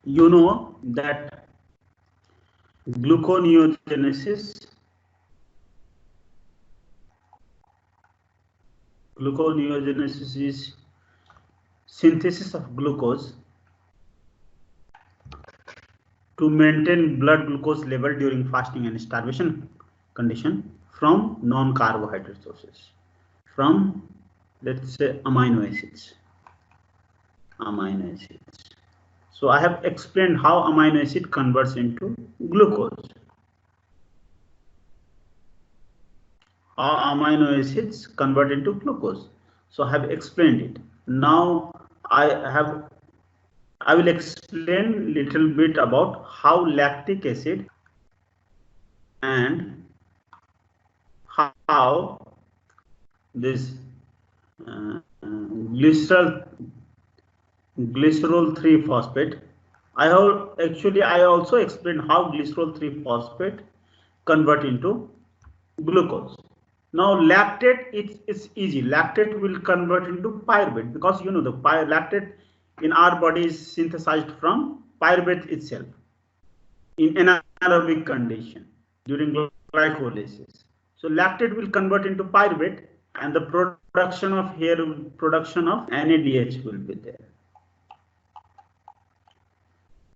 You know that gluconeogenesis is synthesis of glucose to maintain blood glucose level during fasting and starvation condition from non-carbohydrate sources, from, let's say, amino acids. So I have explained how amino acid converts into glucose. How amino acids convert into glucose. So I have explained it. Now I will explain little bit about how lactic acid and how this glycerol 3 phosphate. I also explained how glycerol 3 phosphate convert into glucose. Now lactate, it's easy. Lactate will convert into pyruvate, because you know the lactate in our body is synthesized from pyruvate itself in anaerobic condition during glycolysis. So lactate will convert into pyruvate, and the production of NADH will be there.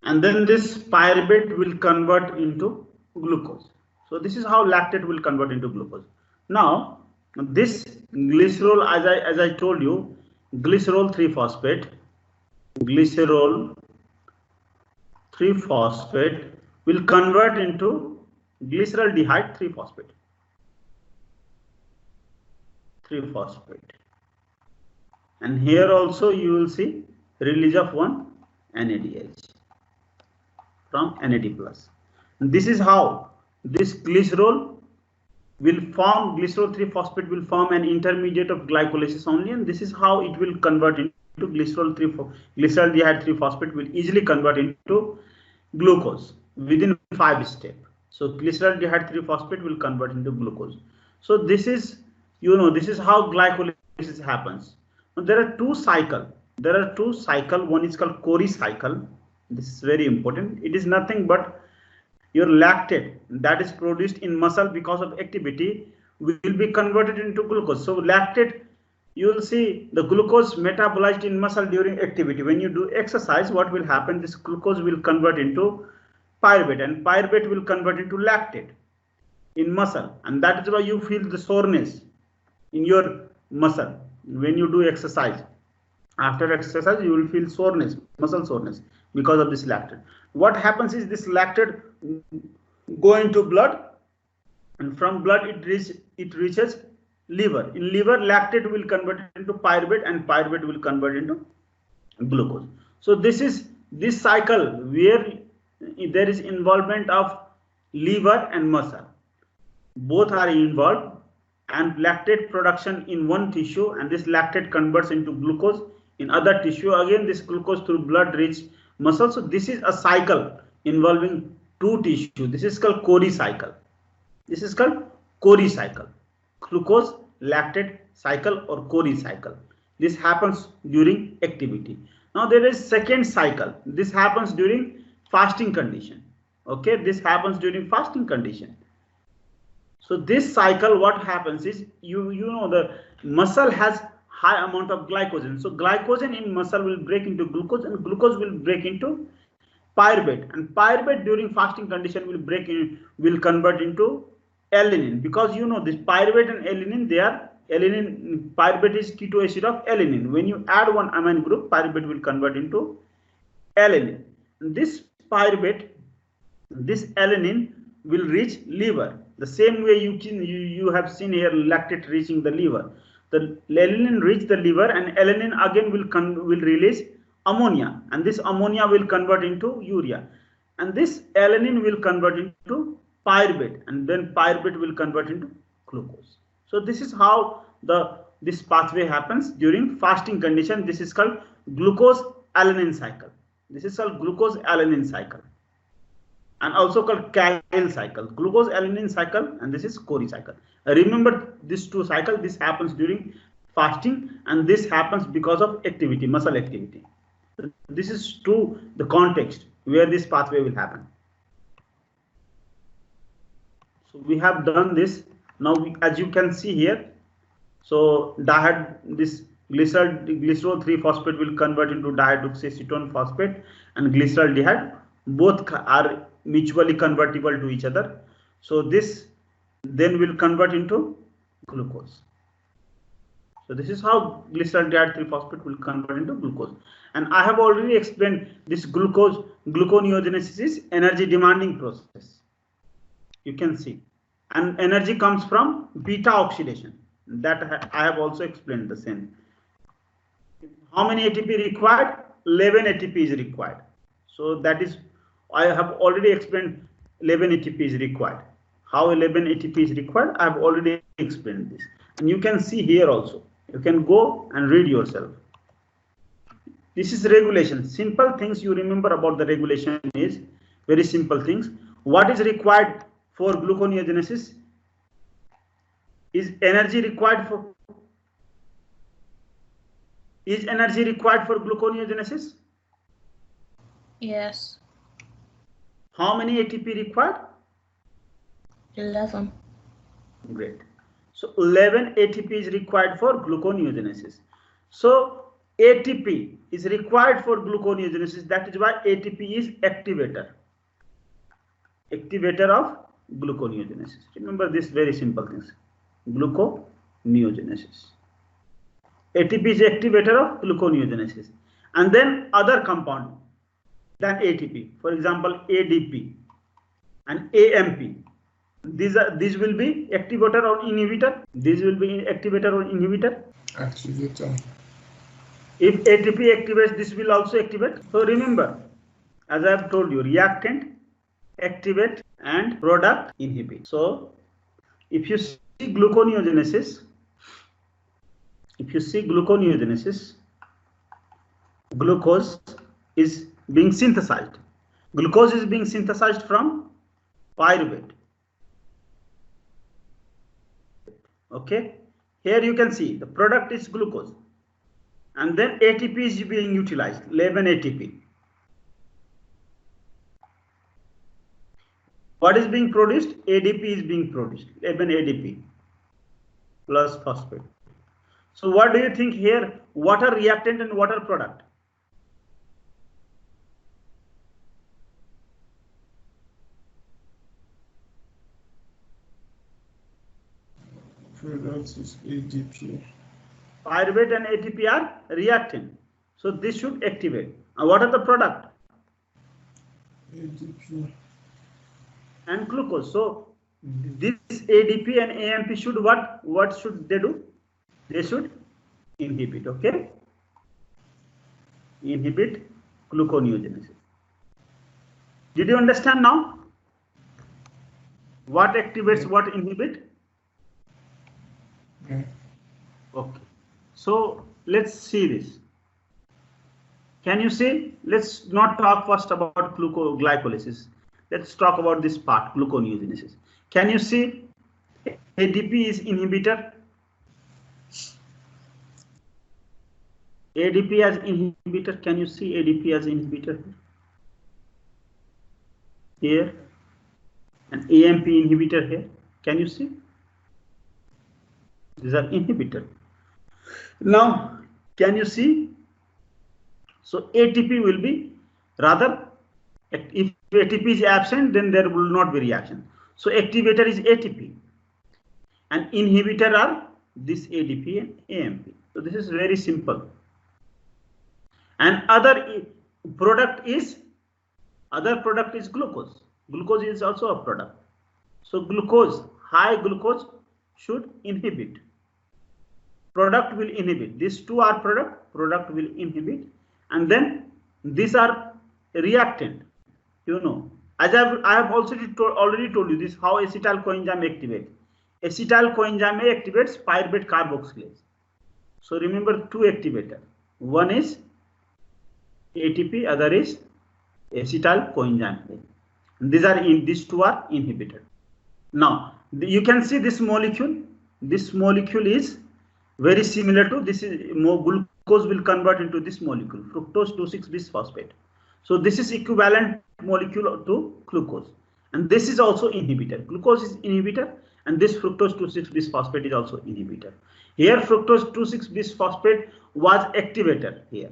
And then this pyruvate will convert into glucose. So this is how lactate will convert into glucose. Now this glycerol, as I told you, glycerol 3 phosphate will convert into glyceraldehyde 3 phosphate. And here also you will see release of one NADH from NAD+. This is how this glycerol 3 phosphate will form an intermediate of glycolysis only, and this is how it will convert into glyceraldehyde 3 phosphate will easily convert into glucose within 5 steps. So glyceraldehyde 3 phosphate will convert into glucose. So this is, this is how glycolysis happens. Now, there are two cycles. One is called Cori cycle. This is very important. It is nothing but your lactate that is produced in muscle because of activity will be converted into glucose. So lactate, you will see the glucose metabolized in muscle during activity. When you do exercise, what will happen? This glucose will convert into pyruvate, and pyruvate will convert into lactate in muscle, and that is why you feel the soreness in your muscle when you do exercise. After exercise, you will feel soreness, muscle soreness, because of this lactate. What happens is this lactate go into blood, and from blood it reaches liver. In liver, lactate will convert into pyruvate, and pyruvate will convert into glucose. So this is this cycle where there is involvement of liver and muscle. Both are involved, and lactate production in one tissue, and this lactate converts into glucose in other tissue. Again, this glucose through blood reach muscle. So this is a cycle involving two tissues. This is called Cori cycle. Glucose lactate cycle or Cori cycle. This happens during activity. Now there is second cycle. This happens during fasting condition. Okay, this happens during fasting condition. So this cycle, what happens is, the muscle has high amount of glycogen. So glycogen in muscle will break into glucose, and glucose will break into pyruvate, and pyruvate during fasting condition will convert into alanine, because this pyruvate and alanine, pyruvate is keto acid of alanine. When you add one amine group, pyruvate will convert into alanine. This pyruvate, this alanine will reach liver. The same way you have seen here lactate reaching the liver. The alanine reach the liver, and alanine again will release ammonia, and this ammonia will convert into urea, and this alanine will convert into pyruvate, and then pyruvate will convert into glucose. So this is how this pathway happens during fasting condition. This is called glucose alanine cycle. And also called Carill cycle, glucose alanine cycle, and this is Cori cycle. Remember these two cycles. This happens during fasting, and this happens because of activity, muscle activity. This is the context. where this pathway will happen. So we have done this. Now as you can see here, so this glycerol 3-phosphate will convert into dihydroxyacetone phosphate and glyceraldehyde. Both are mutually convertible to each other. So this then will convert into glucose. So this is how glyceraldehyde 3-phosphate will convert into glucose. And I have already explained this gluconeogenesis is energy demanding process. You can see. And energy comes from beta oxidation. That I have also explained the same. How many ATP required? 11 ATP is required. So that is, I have already explained 11 ATP is required. How 11 ATP is required? I have already explained this. And you can see here also. You can go and read yourself. This is regulation. Simple things you remember about the regulation is very simple things. What is required for gluconeogenesis? Is energy required for gluconeogenesis? Yes. How many ATP required? 11. Great. So 11 ATP is required for gluconeogenesis. So ATP is required for gluconeogenesis. That is why ATP is activator of gluconeogenesis. Remember this very simple things. Gluconeogenesis. ATP is activator of gluconeogenesis. And then other compound than ATP. For example, ADP and AMP. These will be activator or inhibitor. These will be activator or inhibitor. Activator. If ATP activates, this will also activate. So remember, as I have told you, reactant activate and product inhibit. So if you see gluconeogenesis, glucose is being synthesized. Glucose is being synthesized from pyruvate. Okay, here you can see the product is glucose, and then ATP is being utilized, 11 ATP. What is being produced? ADP is being produced, 11 ADP plus phosphate. So what do you think here? What are reactant and what are product? Product is ADP. Pyruvate and ATP are reactant. So this should activate. And what are the product? ADP. And glucose. So this ADP and AMP should what should they do? They should inhibit. Okay, inhibit gluconeogenesis. Did you understand now? What activates, what inhibit? Yeah. Okay, so let's see this. Can you see? Let's not talk first about glycolysis. Let's talk about this part, gluconeogenesis. Can you see ADP is inhibitor? ADP as inhibitor. Can you see ADP as inhibitor here? And AMP inhibitor here. Can you see? These are inhibitor. Now, can you see? So ATP will be rather, if ATP is absent, then there will not be reaction. So activator is ATP and inhibitor are this ADP and AMP. So this is very simple. And other product is glucose. Glucose is also a product. So glucose, high glucose should inhibit. Product will inhibit. These two are product will inhibit. And then these are reactant. You know, as I have also already told you this, how acetyl coenzyme activates. Acetyl coenzyme activates pyruvate carboxylase. So remember two activator. One is ATP, other is acetyl coenzyme. These two are inhibited. Now you can see this molecule. This molecule is very similar to this. Is more glucose will convert into this molecule, fructose 2,6-bisphosphate. So this is equivalent molecule to glucose, and this is also inhibitor. Glucose is inhibitor, and this fructose 2,6-bisphosphate is also inhibitor. Here fructose 2,6-bisphosphate was activator here.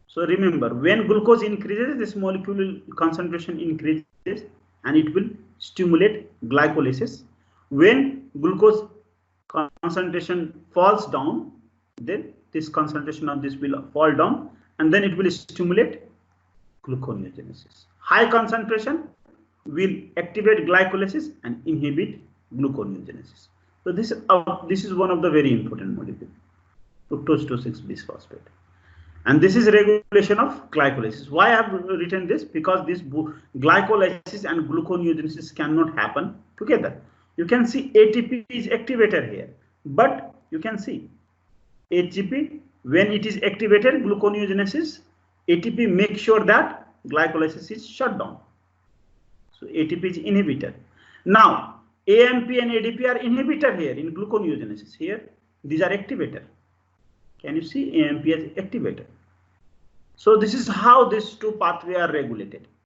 So remember, when glucose increases, this molecule concentration increases and it will stimulate glycolysis. When glucose concentration falls down, then this concentration of this will fall down and then it will stimulate gluconeogenesis. High concentration will activate glycolysis and inhibit gluconeogenesis. So this is one of the very important molecules, fructose 2,6-bisphosphate. And this is regulation of glycolysis. Why I have written this? Because this glycolysis and gluconeogenesis cannot happen together. You can see ATP is activator here, but you can see ATP, when it is activated, gluconeogenesis, ATP makes sure that glycolysis is shut down. So ATP is inhibitor. Now AMP and ADP are inhibitor here in gluconeogenesis. Here these are activator. Can you see AMP as activator? So this is how these two pathways are regulated.